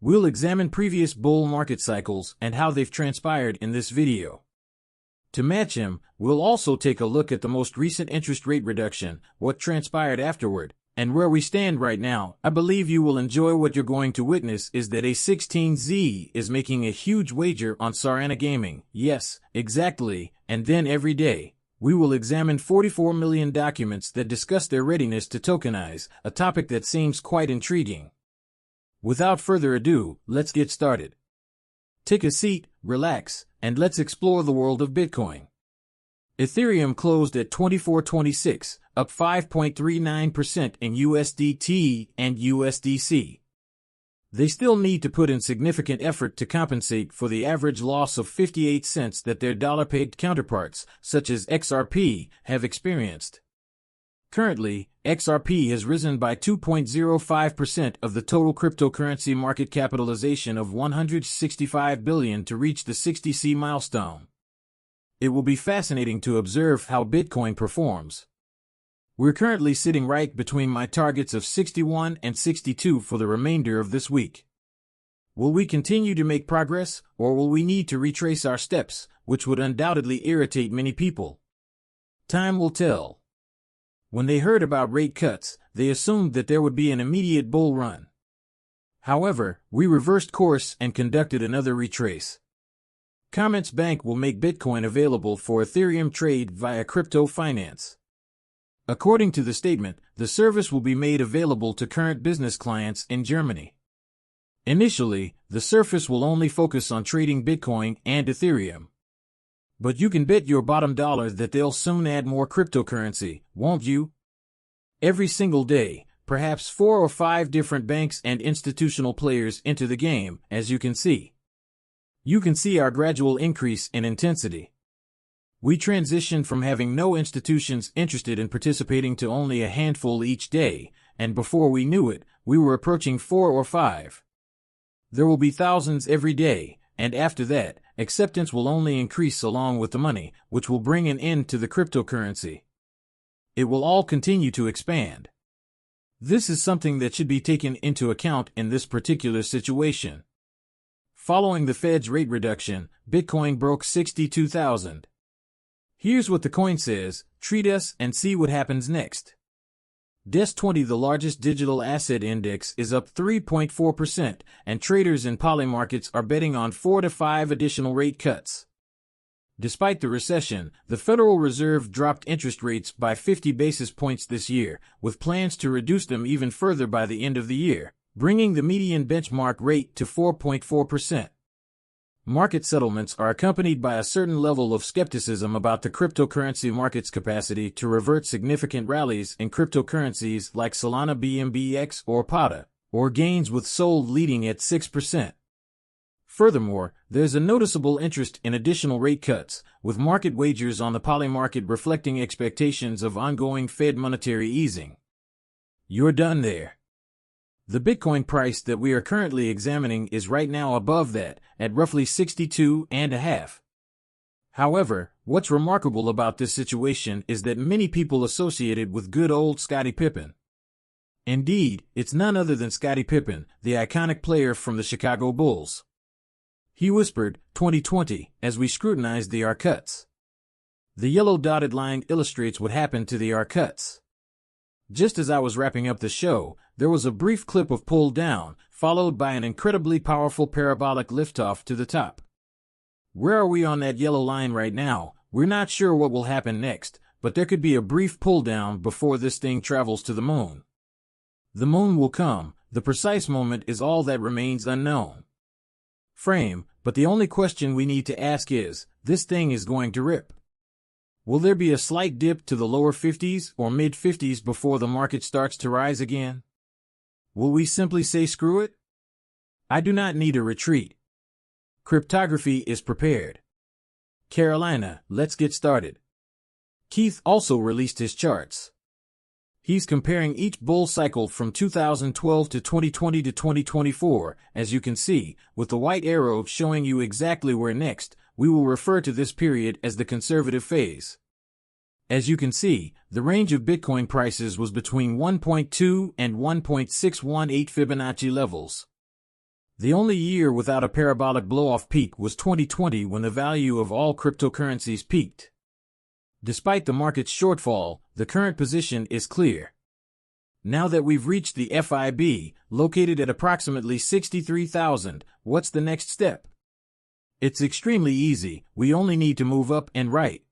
We'll examine previous bull market cycles and how they've transpired in this video. To match him, we'll also take a look at the most recent interest rate reduction, what transpired afterward, and where we stand right now. I believe you will enjoy what you're going to witness is that A16Z is making a huge wager on Sarana Gaming. Yes, exactly, and then every day, we will examine 44 million documents that discuss their readiness to tokenize, a topic that seems quite intriguing. Without further ado, let's get started. Take a seat, relax, and let's explore the world of Bitcoin. Ethereum closed at $24.26, up 5.39% in USDT and USDC. They still need to put in significant effort to compensate for the average loss of 58 cents that their dollar-pegged counterparts, such as XRP, have experienced. Currently, XRP has risen by 2.05% of the total cryptocurrency market capitalization of $165 billion to reach the 60C milestone. It will be fascinating to observe how Bitcoin performs. We're currently sitting right between my targets of 61 and 62 for the remainder of this week. Will we continue to make progress, or will we need to retrace our steps, which would undoubtedly irritate many people? Time will tell. When they heard about rate cuts, they assumed that there would be an immediate bull run. However, we reversed course and conducted another retrace. Comments Bank will make Bitcoin available for Ethereum trade via crypto finance. According to the statement, the service will be made available to current business clients in Germany. Initially, the service will only focus on trading Bitcoin and Ethereum. But you can bet your bottom dollar that they'll soon add more cryptocurrency, won't you? Every single day, perhaps 4 or 5 different banks and institutional players enter the game, as you can see. You can see our gradual increase in intensity. We transitioned from having no institutions interested in participating to only a handful each day, and before we knew it, we were approaching 4 or 5. There will be thousands every day, and after that, acceptance will only increase along with the money, which will bring an end to the cryptocurrency. It will all continue to expand. This is something that should be taken into account in this particular situation. Following the Fed's rate reduction, Bitcoin broke 62,000. Here's what the coin says: treat us and see what happens next. DES20, the largest digital asset index, is up 3.4%, and traders in poly markets are betting on 4 to 5 additional rate cuts. Despite the recession, the Federal Reserve dropped interest rates by 50 basis points this year, with plans to reduce them even further by the end of the year, bringing the median benchmark rate to 4.4%. Market settlements are accompanied by a certain level of skepticism about the cryptocurrency market's capacity to revert significant rallies in cryptocurrencies like Solana BMBX or PATA, or gains with SOL leading at 6%. Furthermore, there's a noticeable interest in additional rate cuts, with market wagers on the poly market reflecting expectations of ongoing Fed monetary easing. You're done there. The Bitcoin price that we are currently examining is right now above that, at roughly 62.5. However, what's remarkable about this situation is that many people associate it with good old Scottie Pippen. Indeed, it's none other than Scottie Pippen, the iconic player from the Chicago Bulls. He whispered, "2020, as we scrutinized the R cuts." The yellow dotted line illustrates what happened to the R cuts. Just as I was wrapping up the show, there was a brief clip of pull down, followed by an incredibly powerful parabolic liftoff to the top. Where are we on that yellow line right now? We're not sure what will happen next, but there could be a brief pull down before this thing travels to the moon. The moon will come, the precise moment is all that remains unknown. But the only question we need to ask is, this thing is going to rip. Will there be a slight dip to the lower 50s or mid-50s before the market starts to rise again? Will we simply say screw it? I do not need a retreat. Cryptography is prepared. Carolina, let's get started. Keith also released his charts. He's comparing each bull cycle from 2012 to 2020 to 2024, as you can see, with the white arrow showing you exactly where next. We will refer to this period as the conservative phase. As you can see, the range of Bitcoin prices was between 1.2 and 1.618 Fibonacci levels. The only year without a parabolic blow-off peak was 2020 when the value of all cryptocurrencies peaked. Despite the market's shortfall, the current position is clear. Now that we've reached the FIB, located at approximately 63,000, what's the next step? It's extremely easy, we only need to move up and right.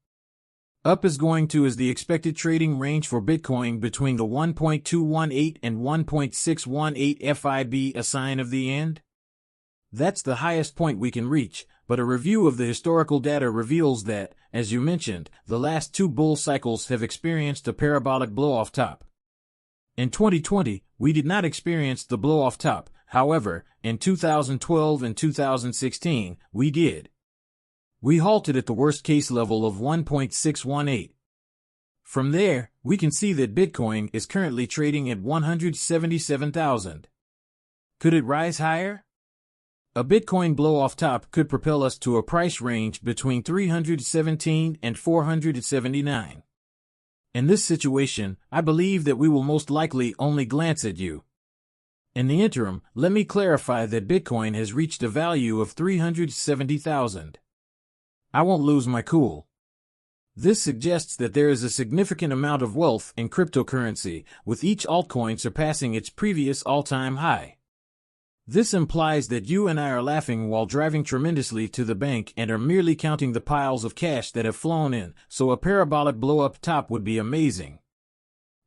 Up is the expected trading range for Bitcoin between the 1.218 and 1.618 FIB, a sign of the end? That's the highest point we can reach, but a review of the historical data reveals that, as you mentioned, the last two bull cycles have experienced a parabolic blow-off top. In 2020, we did not experience the blow-off top. However, in 2012 and 2016, we did. We halted at the worst-case level of 1.618. From there, we can see that Bitcoin is currently trading at 177,000. Could it rise higher? A Bitcoin blow-off top could propel us to a price range between 317 and 479. In this situation, I believe that we will most likely only glance at you. In the interim, let me clarify that Bitcoin has reached a value of 370,000. I won't lose my cool. This suggests that there is a significant amount of wealth in cryptocurrency, with each altcoin surpassing its previous all-time high. This implies that you and I are laughing while driving tremendously to the bank and are merely counting the piles of cash that have flown in, so a parabolic blow-up top would be amazing.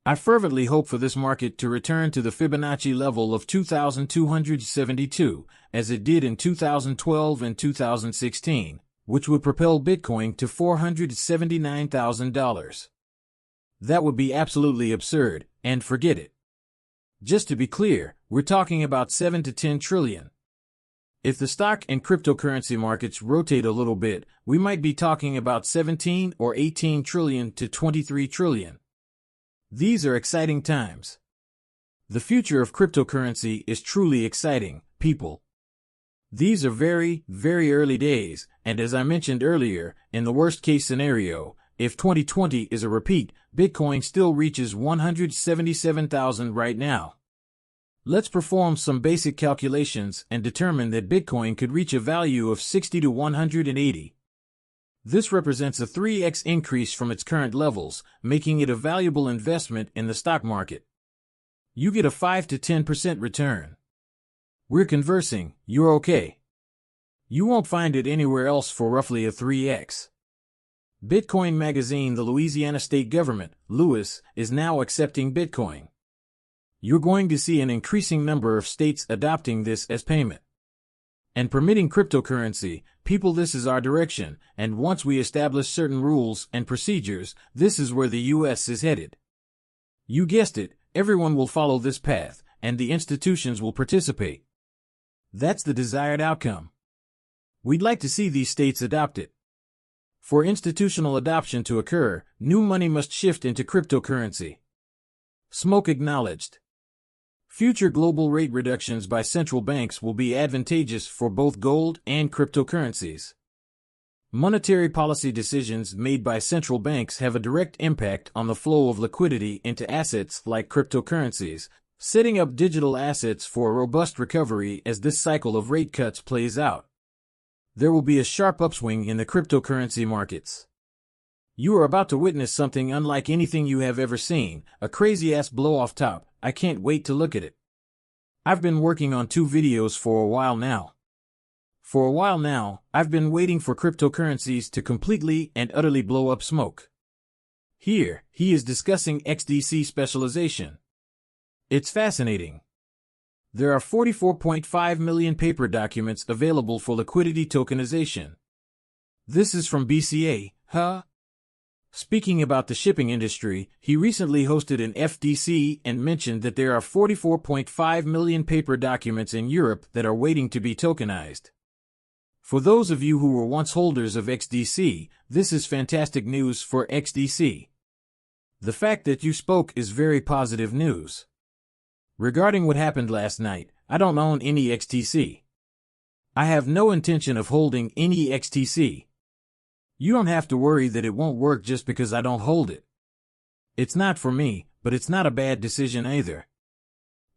I fervently hope for this market to return to the Fibonacci level of 2,272, as it did in 2012 and 2016, which would propel Bitcoin to $479,000. That would be absolutely absurd, and forget it. Just to be clear, we're talking about 7 to 10 trillion. If the stock and cryptocurrency markets rotate a little bit, we might be talking about 17 or 18 trillion to 23 trillion. These are exciting times. The future of cryptocurrency is truly exciting, people. These are very, very early days, and as I mentioned earlier, in the worst-case scenario, if 2020 is a repeat, Bitcoin still reaches 177,000 right now. Let's perform some basic calculations and determine that Bitcoin could reach a value of 60 to 180. This represents a 3x increase from its current levels, making it a valuable investment in the stock market. You get a 5 to 10% return. We're conversing, you're okay. You won't find it anywhere else for roughly a 3x. Bitcoin Magazine, the Louisiana state government, Lewis, is now accepting Bitcoin. You're going to see an increasing number of states adopting this as payment. And permitting cryptocurrency, people, this is our direction, and once we establish certain rules and procedures, this is where the U.S. is headed. You guessed it, everyone will follow this path, and the institutions will participate. That's the desired outcome. We'd like to see these states adopt it. For institutional adoption to occur, new money must shift into cryptocurrency. Smoke acknowledged. Future global rate reductions by central banks will be advantageous for both gold and cryptocurrencies. Monetary policy decisions made by central banks have a direct impact on the flow of liquidity into assets like cryptocurrencies, setting up digital assets for a robust recovery as this cycle of rate cuts plays out. There will be a sharp upswing in the cryptocurrency markets. You are about to witness something unlike anything you have ever seen, a crazy-ass blow-off top. I can't wait to look at it. I've been working on 2 videos for a while now. I've been waiting for cryptocurrencies to completely and utterly blow up smoke. Here, he is discussing XDC specialization. It's fascinating. There are 44.5 million paper documents available for liquidity tokenization. This is from BCA, huh? Speaking about the shipping industry, he recently hosted an FDC and mentioned that there are 44.5 million paper documents in Europe that are waiting to be tokenized. For those of you who were once holders of XDC, this is fantastic news for XDC. The fact that you spoke is very positive news. Regarding what happened last night, I don't own any XTC. I have no intention of holding any XTC. You don't have to worry that it won't work just because I don't hold it. It's not for me, but it's not a bad decision either.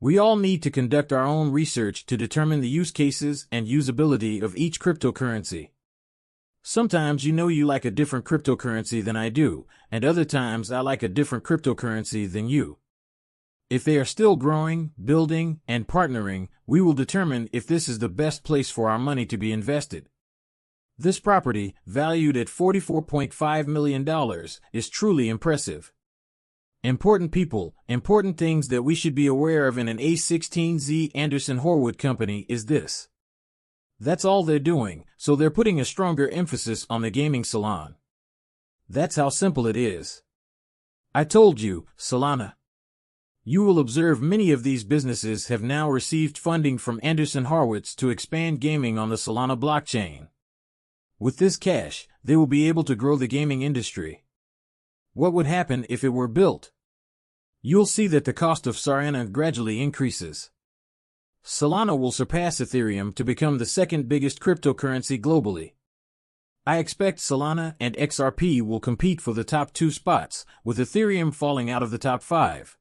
We all need to conduct our own research to determine the use cases and usability of each cryptocurrency. Sometimes you like a different cryptocurrency than I do, and other times I like a different cryptocurrency than you. If they are still growing, building, and partnering, we will determine if this is the best place for our money to be invested. This property, valued at $44.5 million, is truly impressive. Important people, important things that we should be aware of in an A16Z Anderson Horwood company is this. That's all they're doing, so they're putting a stronger emphasis on the gaming salon. That's how simple it is. I told you, Solana. You will observe many of these businesses have now received funding from Anderson Horowitz to expand gaming on the Solana blockchain. With this cash, they will be able to grow the gaming industry. What would happen if it were built? You'll see that the cost of Solana gradually increases. Solana will surpass Ethereum to become the second biggest cryptocurrency globally. I expect Solana and XRP will compete for the top 2 spots, with Ethereum falling out of the top 5.